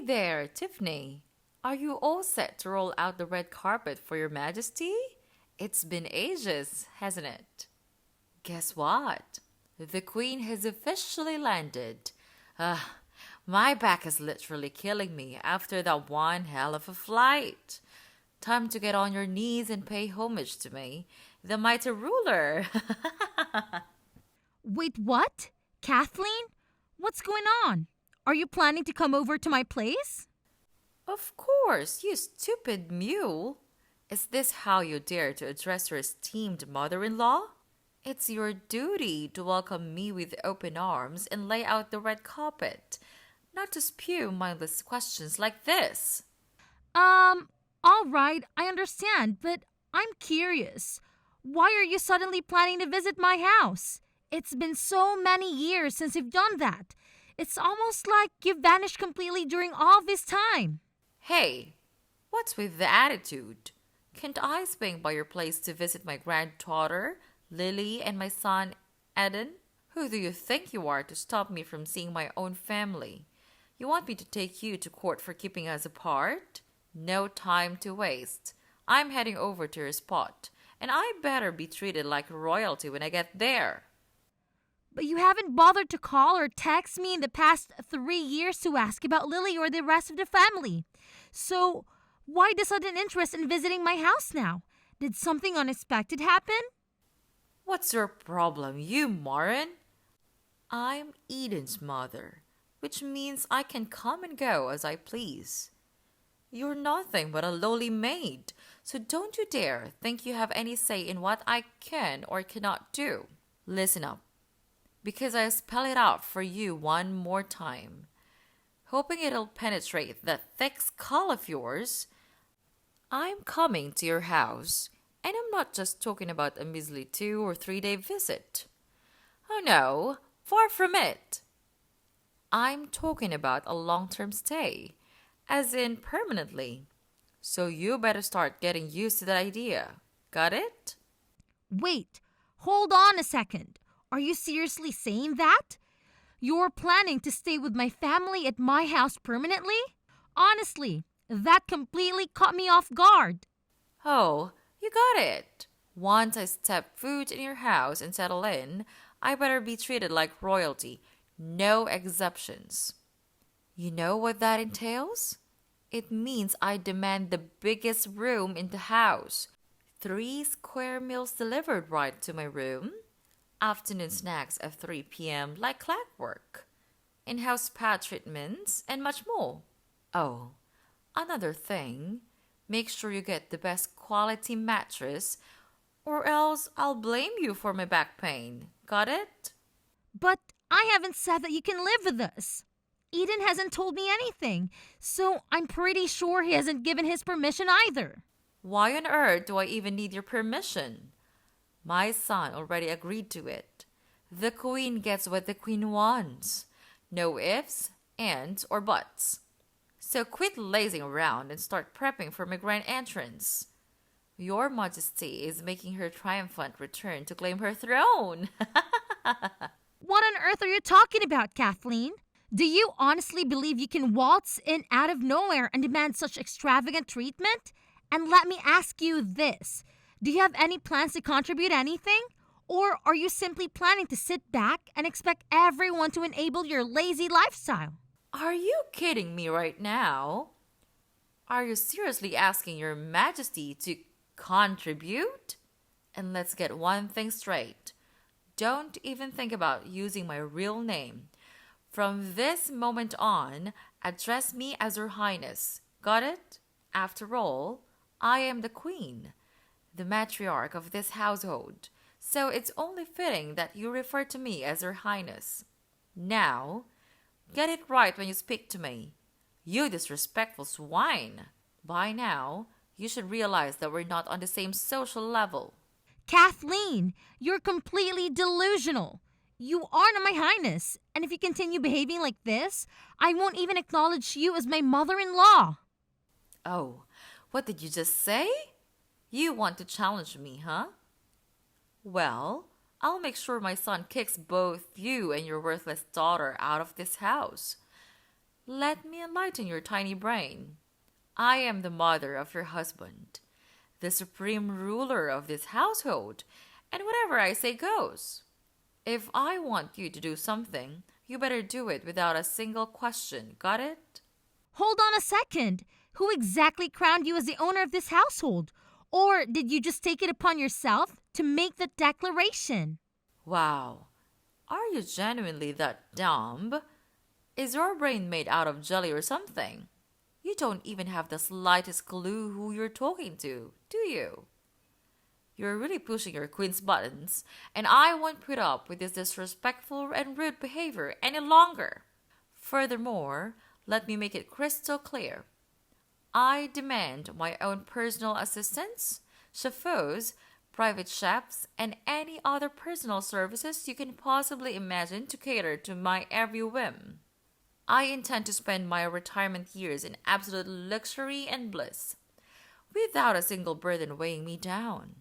there, Tiffany. Are you all set to roll out the red carpet for your majesty? It's been ages, hasn't it? Guess what? The queen has officially landed. Ah, my back is literally killing me after that one hell of a flight. Time to get on your knees and pay homage to me, the mighty ruler. Wait, what? Kathleen? What's going on? Are you planning to come over to my place? Of course, you stupid mule. Is this how you dare to address your esteemed mother in law? It's your duty to welcome me with open arms and lay out the red carpet, not to spew mindless questions like this. All right, I understand, but I'm curious. Why are you suddenly planning to visit my house? It's been so many years since you've done that. It's almost like you've vanished completely during all this time. Hey, what's with the attitude? Can't I swing by your place to visit my granddaughter, Lily, and my son, Eden? Who do you think you are to stop me from seeing my own family? You want me to take you to court for keeping us apart? No time to waste. I'm heading over to your spot, and I better be treated like royalty when I get there. But you haven't bothered to call or text me in the past 3 years to ask about Lily or the rest of the family. So, why the sudden interest in visiting my house now? Did something unexpected happen? What's your problem, you moron? I'm Eden's mother, which means I can come and go as I please. You're nothing but a lowly maid, so don't you dare think you have any say in what I can or cannot do. Listen up, because I spell it out for you one more time. Hoping it'll penetrate that thick skull of yours, I'm coming to your house, and I'm not just talking about a measly 2 or 3 day visit. Oh no, far from it. I'm talking about a long-term stay, as in permanently. So you better start getting used to that idea. Got it? Wait, hold on a second. Are you seriously saying that? You're planning to stay with my family at my house permanently? Honestly, that completely caught me off guard. Oh, you got it. Once I step foot in your house and settle in, I better be treated like royalty. No exceptions. You know what that entails? It means I demand the biggest room in the house. 3 square meals delivered right to my room. Afternoon snacks at 3 p.m. like clockwork. In-house spa treatments and much more. Oh, another thing. Make sure you get the best quality mattress or else I'll blame you for my back pain. Got it? But I haven't said that you can live with us. Eden hasn't told me anything, so I'm pretty sure he hasn't given his permission either. Why on earth do I even need your permission? My son already agreed to it. The queen gets what the queen wants. No ifs, ands, or buts. So quit lazing around and start prepping for my grand entrance. Your Majesty is making her triumphant return to claim her throne. What on earth are you talking about, Kathleen? Do you honestly believe you can waltz in out of nowhere and demand such extravagant treatment? And let me ask you this. Do you have any plans to contribute anything? Or are you simply planning to sit back and expect everyone to enable your lazy lifestyle? Are you kidding me right now? Are you seriously asking your Majesty to contribute? And let's get one thing straight. Don't even think about using my real name. From this moment on, address me as Her Highness. Got it? After all, I am the queen, the matriarch of this household, so it's only fitting that you refer to me as Her Highness. Now, get it right when you speak to me. You disrespectful swine. By now, you should realize that we're not on the same social level. Kathleen, you're completely delusional. You are not my highness, and if you continue behaving like this, I won't even acknowledge you as my mother-in-law. Oh, what did you just say? You want to challenge me, huh? Well, I'll make sure my son kicks both you and your worthless daughter out of this house. Let me enlighten your tiny brain. I am the mother of your husband, the supreme ruler of this household, and whatever I say goes. If I want you to do something, you better do it without a single question. Got it? Hold on a second. Who exactly crowned you as the owner of this household? Or did you just take it upon yourself to make the declaration? Wow. Are you genuinely that dumb? Is your brain made out of jelly or something? You don't even have the slightest clue who you're talking to, do you? You're really pushing your queen's buttons, and I won't put up with this disrespectful and rude behavior any longer. Furthermore, let me make it crystal clear. I demand my own personal assistants, chauffeurs, private chefs, and any other personal services you can possibly imagine to cater to my every whim. I intend to spend my retirement years in absolute luxury and bliss, without a single burden weighing me down.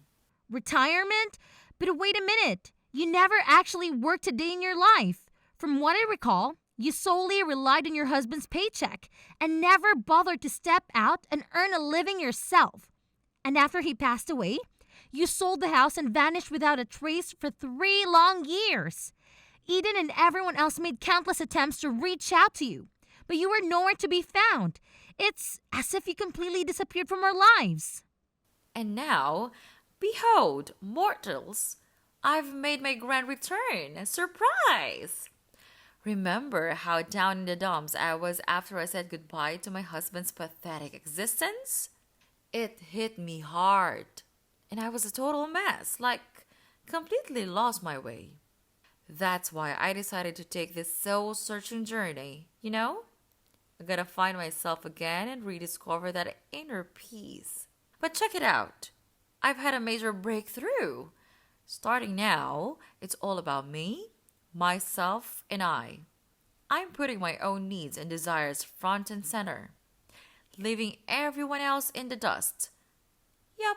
Retirement? But wait a minute. You never actually worked a day in your life. From what I recall, you solely relied on your husband's paycheck and never bothered to step out and earn a living yourself. And after he passed away, you sold the house and vanished without a trace for 3 long years. Eden and everyone else made countless attempts to reach out to you, but you were nowhere to be found. It's as if you completely disappeared from our lives. And now, behold, mortals, I've made my grand return. Surprise! Remember how down in the dumps I was after I said goodbye to my husband's pathetic existence? It hit me hard, and I was a total mess, like completely lost my way. That's why I decided to take this soul searching journey, you know? I gotta find myself again and rediscover that inner peace. But check it out. I've had a major breakthrough. Starting now, it's all about me, myself, and I. I'm putting my own needs and desires front and center, leaving everyone else in the dust. Yup,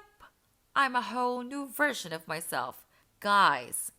I'm a whole new version of myself. Guys,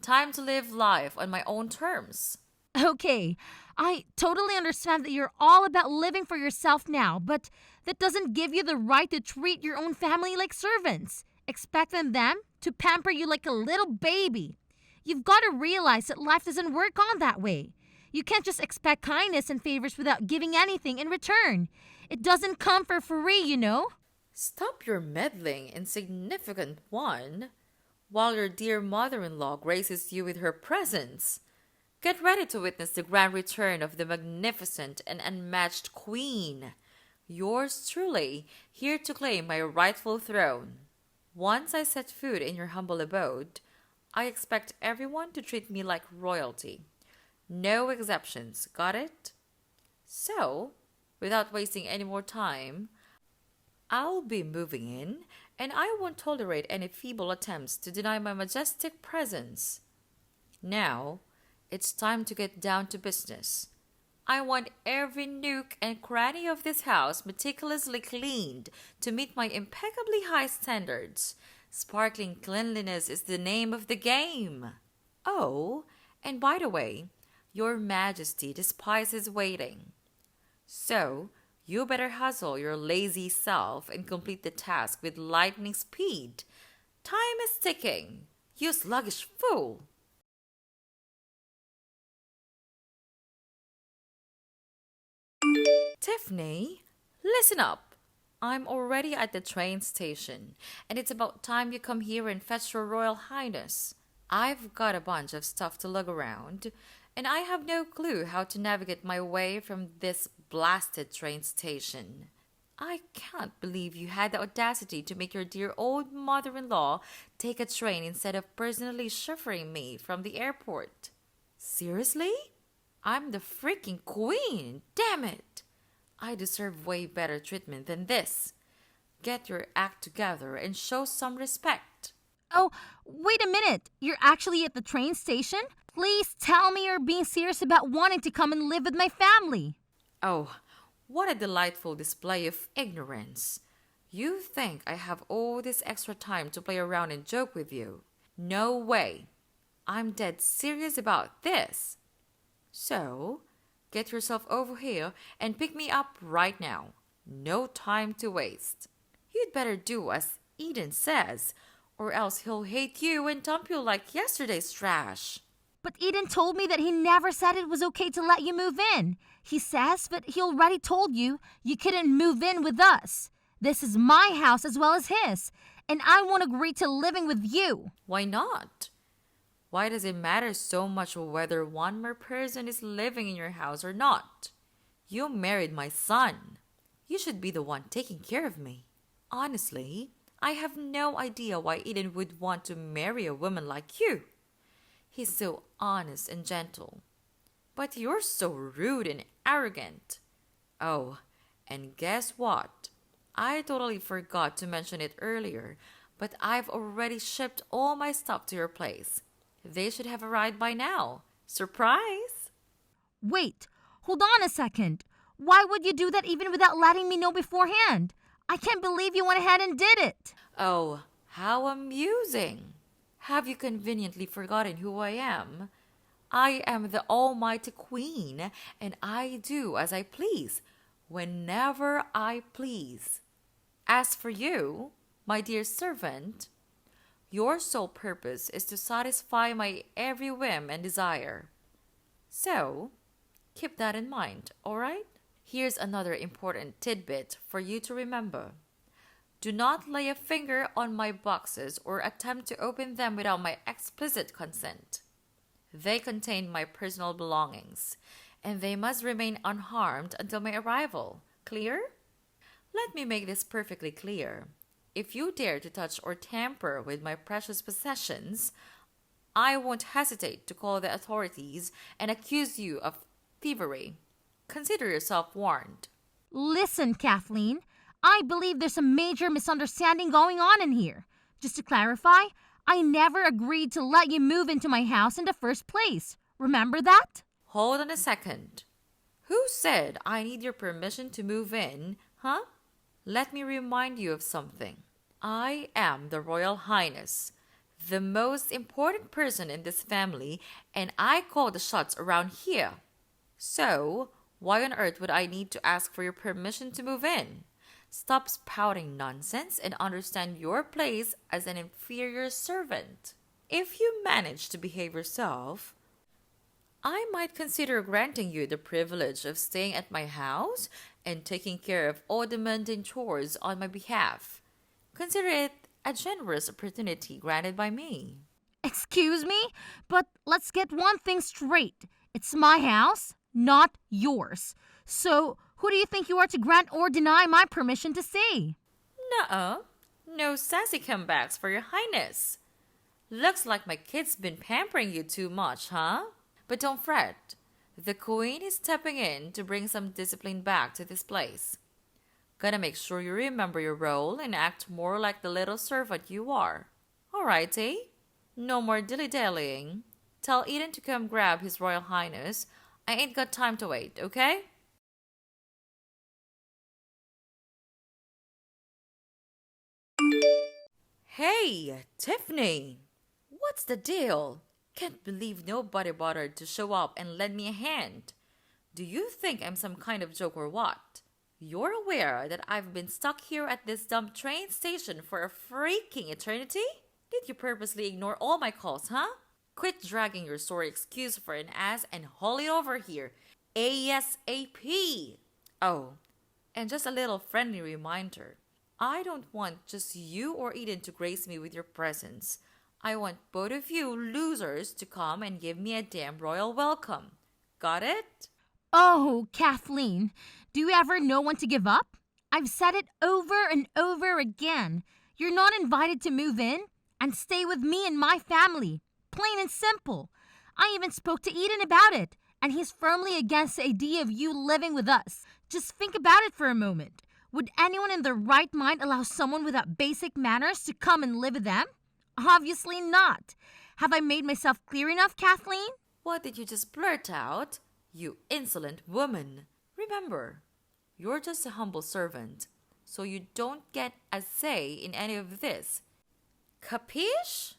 time to live life on my own terms. Okay, I totally understand that you're all about living for yourself now, but that doesn't give you the right to treat your own family like servants, expecting them to pamper you like a little baby. You've got to realize that life doesn't work on that way. You can't just expect kindness and favors without giving anything in return. It doesn't come for free, you know? Stop your meddling, insignificant one, while your dear mother in law graces you with her presence. Get ready to witness the grand return of the magnificent and unmatched queen. Yours truly, here to claim my rightful throne. Once I set foot in your humble abode, I expect everyone to treat me like royalty. No exceptions, got it? So, without wasting any more time, I'll be moving in, and I won't tolerate any feeble attempts to deny my majestic presence. Now, it's time to get down to business. I want every nook and cranny of this house meticulously cleaned to meet my impeccably high standards. Sparkling cleanliness is the name of the game. Oh, and by the way, your Majesty despises waiting. So, you better hustle your lazy self and complete the task with lightning speed. Time is ticking. You sluggish fool. Tiffany, listen up. I'm already at the train station, and it's about time you come here and fetch your Royal Highness. I've got a bunch of stuff to lug around, and I have no clue how to navigate my way from this blasted train station. I can't believe you had the audacity to make your dear old mother-in-law take a train instead of personally chauffeuring me from the airport. Seriously? I'm the freaking queen, damn it! I deserve way better treatment than this. Get your act together and show some respect. Oh, wait a minute. You're actually at the train station? Please tell me you're being serious about wanting to come and live with my family. Oh, what a delightful display of ignorance. You think I have all this extra time to play around and joke with you? No way. I'm dead serious about this. So, Get yourself over here and pick me up right now. No time to waste. You'd better do as Eden says, or else he'll hate you and dump you like yesterday's trash. But Eden told me that he never said it was okay to let you move in. He says that he already told you you couldn't move in with us. This is my house as well as his, and I won't agree to living with you. Why not? Why does it matter so much whether one more person is living in your house or not? You married my son. You should be the one taking care of me. Honestly, I have no idea why Eden would want to marry a woman like you. He's so honest and gentle. But you're so rude and arrogant. Oh, and guess what? I totally forgot to mention it earlier, but I've already shipped all my stuff to your place. They should have arrived by now. Surprise! Wait, hold on a second. Why would you do that even without letting me know beforehand? I can't believe you went ahead and did it. Oh, how amusing! Have you conveniently forgotten who I am? I am the Almighty Queen, and I do as I please, whenever I please. As for you, my dear servant, your sole purpose is to satisfy my every whim and desire. So, keep that in mind, all right? Here's another important tidbit for you to remember. Do not lay a finger on my boxes or attempt to open them without my explicit consent. They contain my personal belongings, and they must remain unharmed until my arrival. Clear? Let me make this perfectly clear. If you dare to touch or tamper with my precious possessions, I won't hesitate to call the authorities and accuse you of thievery. Consider yourself warned. Listen, Kathleen, I believe there's a major misunderstanding going on in here. Just to clarify, I never agreed to let you move into my house in the first place. Remember that? Hold on a second. Who said I need your permission to move in, huh? Let me remind you of something. I am the Royal Highness, the most important person in this family, and I call the shots around here. So, why on earth would I need to ask for your permission to move in? Stop spouting nonsense and understand your place as an inferior servant. If you manage to behave yourself, I might consider granting you the privilege of staying at my house and taking care of all the mundane chores on my behalf. Consider it a generous opportunity granted by me. Excuse me, but let's get one thing straight. It's my house, not yours. So, who do you think you are to grant or deny my permission to stay? Nuh-uh. No sassy comebacks for your highness. Looks like my kid's been pampering you too much, huh? But don't fret. The queen is stepping in to bring some discipline back to this place. Gotta make sure you remember your role and act more like the little servant you are. Alrighty. No more dilly-dallying. Tell Eden to come grab His Royal Highness. I ain't got time to wait, okay? Hey, Tiffany! What's the deal? Can't believe nobody bothered to show up and lend me a hand. Do you think I'm some kind of joke or what? You're aware that I've been stuck here at this dumb train station for a freaking eternity? Did you purposely ignore all my calls, huh? Quit dragging your sorry excuse for an ass and haul it over here. ASAP! Oh, and just a little friendly reminder. I don't want just you or Eden to grace me with your presence. I want both of you losers to come and give me a damn royal welcome. Got it? Oh, Kathleen, do you ever know when to give up? I've said it over and over again. You're not invited to move in and stay with me and my family. Plain and simple. I even spoke to Eden about it, and he's firmly against the idea of you living with us. Just think about it for a moment. Would anyone in their right mind allow someone without basic manners to come and live with them? Obviously not. Have I made myself clear enough, Kathleen? What did you just blurt out? You insolent woman. Remember, you're just a humble servant, so you don't get a say in any of this. Capiche?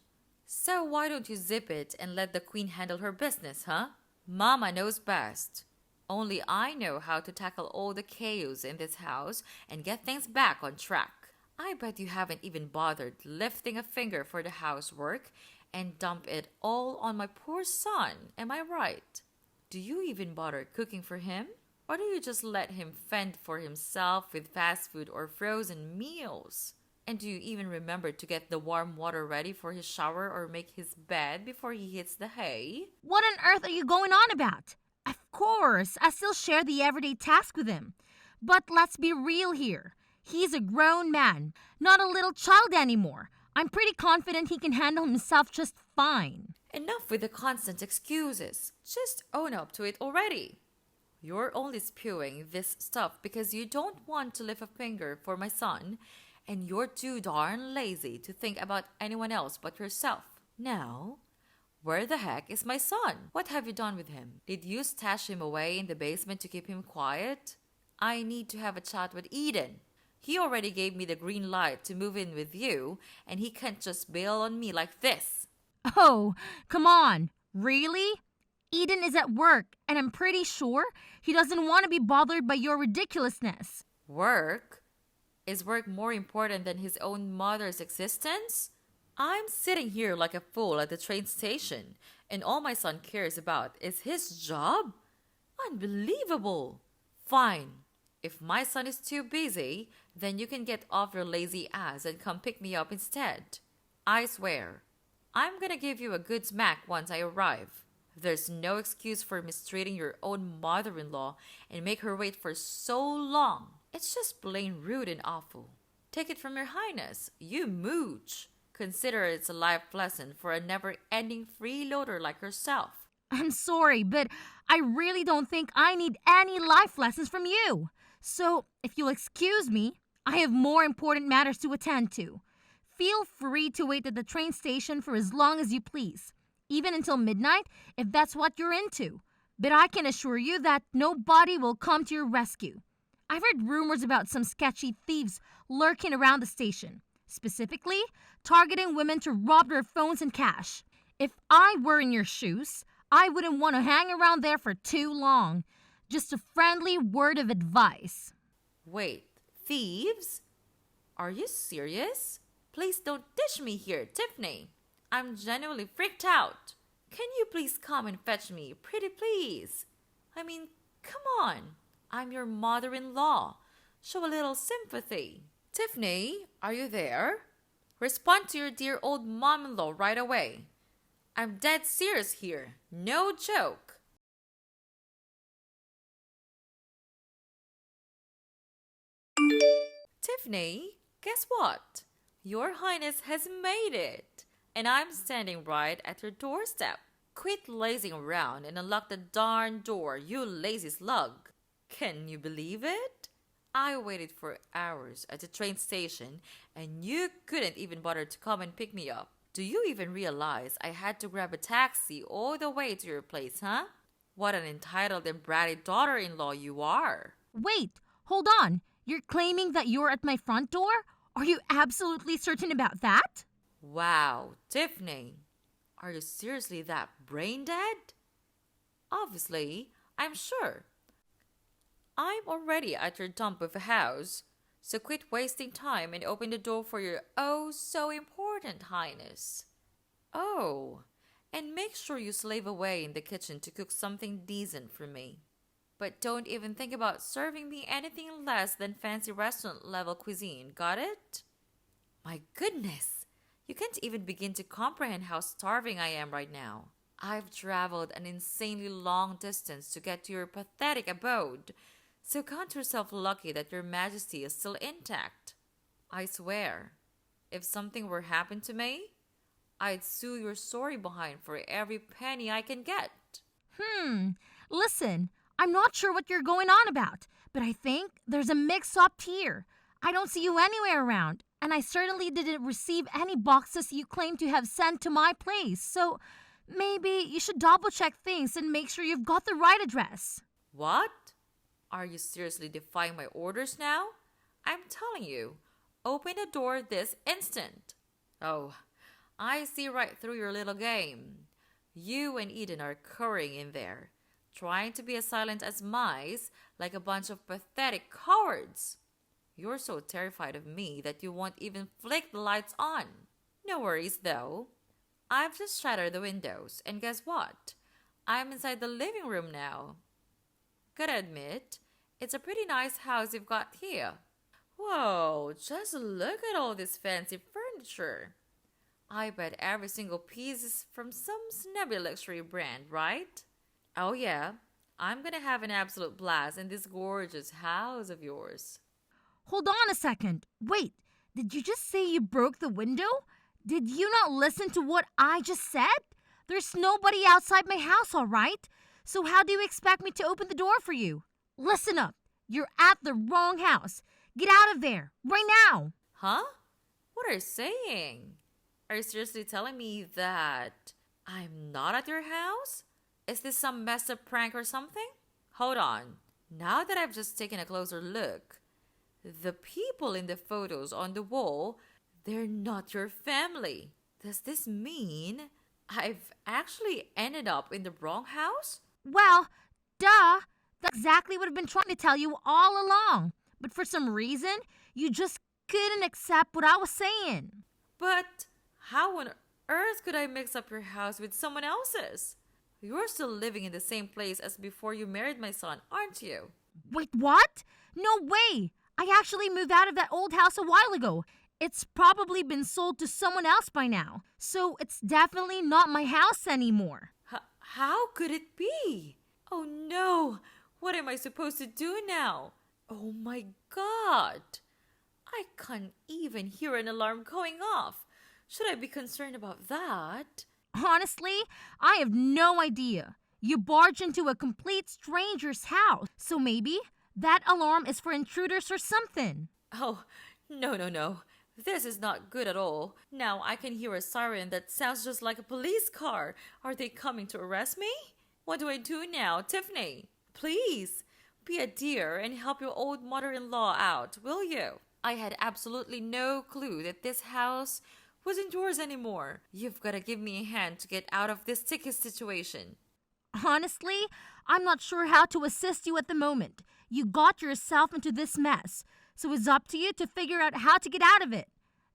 So why don't you zip it and let the queen handle her business, huh? Mama knows best. Only I know how to tackle all the chaos in this house and get things back on track. I bet you haven't even bothered lifting a finger for the housework and dump it all on my poor son, am I right? Do you even bother cooking for him? Or do you just let him fend for himself with fast food or frozen meals? And do you even remember to get the warm water ready for his shower or make his bed before he hits the hay? What on earth are you going on about? Of course, I still share the everyday task with him. But let's be real here. He's a grown man, not a little child anymore. I'm pretty confident he can handle himself just fine. Enough with the constant excuses. Just own up to it already. You're only spewing this stuff because you don't want to lift a finger for my son, and you're too darn lazy to think about anyone else but yourself. Now, where the heck is my son? What have you done with him? Did you stash him away in the basement to keep him quiet? I need to have a chat with Eden. He already gave me the green light to move in with you, and he can't just bail on me like this. Oh, come on. Really? Eden is at work, and I'm pretty sure he doesn't want to be bothered by your ridiculousness. Work? Is work more important than his own mother's existence? I'm sitting here like a fool at the train station, and all my son cares about is his job? Unbelievable! Fine. If my son is too busy, then you can get off your lazy ass and come pick me up instead. I swear, I'm gonna give you a good smack once I arrive. There's no excuse for mistreating your own mother-in-law and make her wait for so long. It's just plain rude and awful. Take it from your highness, you mooch. Consider it's a life lesson for a never-ending freeloader like yourself. I'm sorry, but I really don't think I need any life lessons from you. So, if you'll excuse me, I have more important matters to attend to. Feel free to wait at the train station for as long as you please, even until midnight if that's what you're into. But I can assure you that nobody will come to your rescue. I've heard rumors about some sketchy thieves lurking around the station, specifically targeting women to rob their phones and cash. If I were in your shoes, I wouldn't want to hang around there for too long. Just a friendly word of advice. Wait, thieves? Are you serious? Please don't dish me here, Tiffany. I'm genuinely freaked out. Can you please come and fetch me, pretty please? I mean, come on. I'm your mother-in-law. Show a little sympathy. Tiffany, are you there? Respond to your dear old mom-in-law right away. I'm dead serious here. No joke. Tiffany, guess what? Your Highness has made it, and I'm standing right at your doorstep. Quit lazing around and unlock the darn door, you lazy slug. Can you believe it? I waited for hours at the train station, and you couldn't even bother to come and pick me up. Do you even realize I had to grab a taxi all the way to your place, huh? What an entitled and bratty daughter-in-law you are. Wait, hold on. You're claiming that you're at my front door? Are you absolutely certain about that? Wow, Tiffany, are you seriously that brain dead? Obviously, I'm sure. I'm already at your dump of a house, so quit wasting time and open the door for your oh so important highness. Oh, and make sure you slave away in the kitchen to cook something decent for me. But don't even think about serving me anything less than fancy restaurant level cuisine, got it? My goodness, you can't even begin to comprehend how starving I am right now. I've traveled an insanely long distance to get to your pathetic abode, so count yourself lucky that your majesty is still intact. I swear, if something were happen to me, I'd sue your sorry behind for every penny I can get. Listen, I'm not sure what you're going on about, but I think there's a mix-up here. I don't see you anywhere around, and I certainly didn't receive any boxes you claim to have sent to my place, so maybe you should double-check things and make sure you've got the right address. What? Are you seriously defying my orders now? I'm telling you, open the door this instant. Oh, I see right through your little game. You and Eden are currying in there, trying to be as silent as mice, like a bunch of pathetic cowards. You're so terrified of me that you won't even flick the lights on. No worries, though. I've just shattered the windows, and guess what? I'm inside the living room now. Gotta admit, it's a pretty nice house you've got here. Whoa, just look at all this fancy furniture. I bet every single piece is from some snobby luxury brand, right? Oh yeah, I'm gonna have an absolute blast in this gorgeous house of yours. Hold on a second. Wait, did you just say you broke the window? Did you not listen to what I just said? There's nobody outside my house, all right? So how do you expect me to open the door for you? Listen up. You're at the wrong house. Get out of there, right now. Huh? What are you saying? Are you seriously telling me that I'm not at your house? Is this some messed up prank or something? Hold on. Now that I've just taken a closer look, the people in the photos on the wall, they're not your family. Does this mean I've actually ended up in the wrong house? Well, duh. That's exactly what I've been trying to tell you all along. But for some reason, you just couldn't accept what I was saying. But how on earth could I mix up your house with someone else's? You're still living in the same place as before you married my son, aren't you? Wait, what? No way. I actually moved out of that old house a while ago. It's probably been sold to someone else by now. So it's definitely not my house anymore. How could it be? Oh no! What am I supposed to do now? Oh my god! I can't even hear an alarm going off. Should I be concerned about that? Honestly, I have no idea. You barged into a complete stranger's house, so maybe that alarm is for intruders or something. Oh, no. This is not good at all. Now I can hear a siren that sounds just like a police car. Are they coming to arrest me? What do I do now, Tiffany? Please, be a dear and help your old mother-in-law out, will you? I had absolutely no clue that this house wasn't yours anymore. You've got to give me a hand to get out of this sticky situation. Honestly, I'm not sure how to assist you at the moment. You got yourself into this mess, so it's up to you to figure out how to get out of it.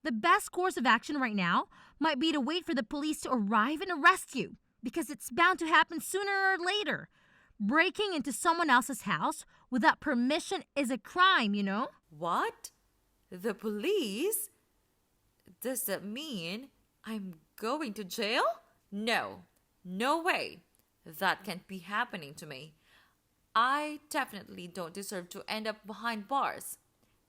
The best course of action right now might be to wait for the police to arrive and arrest you, because it's bound to happen sooner or later. Breaking into someone else's house without permission is a crime, you know? What? The police? Does that mean I'm going to jail? No way. That can't be happening to me. I definitely don't deserve to end up behind bars.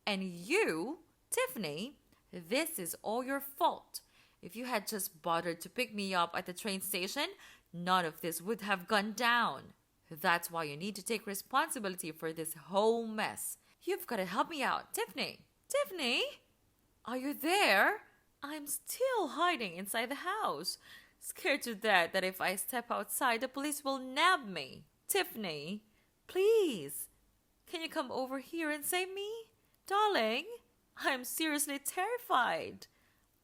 And you, Tiffany, this is all your fault. If you had just bothered to pick me up at the train station, none of this would have gone down. That's why you need to take responsibility for this whole mess. You've got to help me out, Tiffany. Tiffany? Are you there? I'm still hiding inside the house, scared to death that if I step outside, the police will nab me. Tiffany, please, can you come over here and save me? Darling, I'm seriously terrified.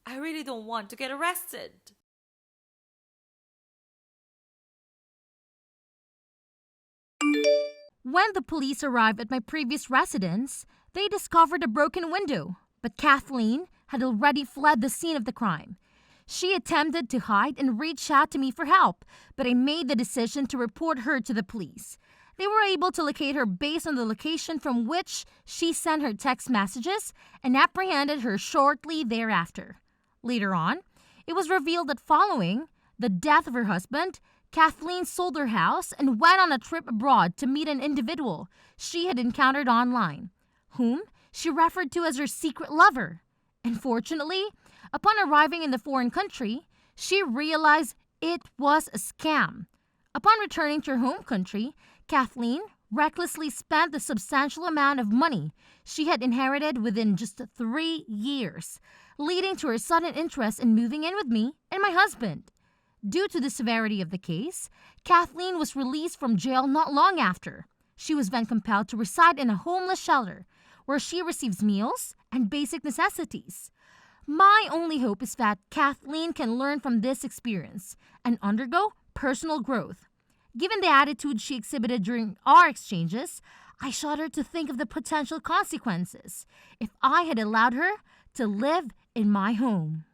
I really don't want to get arrested. When the police arrived at my previous residence, they discovered a broken window, but Kathleen had already fled the scene of the crime. She attempted to hide and reach out to me for help, but I made the decision to report her to the police. They were able to locate her based on the location from which she sent her text messages and apprehended her shortly thereafter. Later on, it was revealed that following the death of her husband, Kathleen sold her house and went on a trip abroad to meet an individual she had encountered online, whom she referred to as her secret lover. Unfortunately, upon arriving in the foreign country, she realized it was a scam. Upon returning to her home country, Kathleen recklessly spent the substantial amount of money she had inherited within just 3 years, leading to her sudden interest in moving in with me and my husband. Due to the severity of the case, Kathleen was released from jail not long after. She was then compelled to reside in a homeless shelter where she receives meals and basic necessities. My only hope is that Kathleen can learn from this experience and undergo personal growth. Given the attitude she exhibited during our exchanges, I shudder to think of the potential consequences if I had allowed her to live in my home.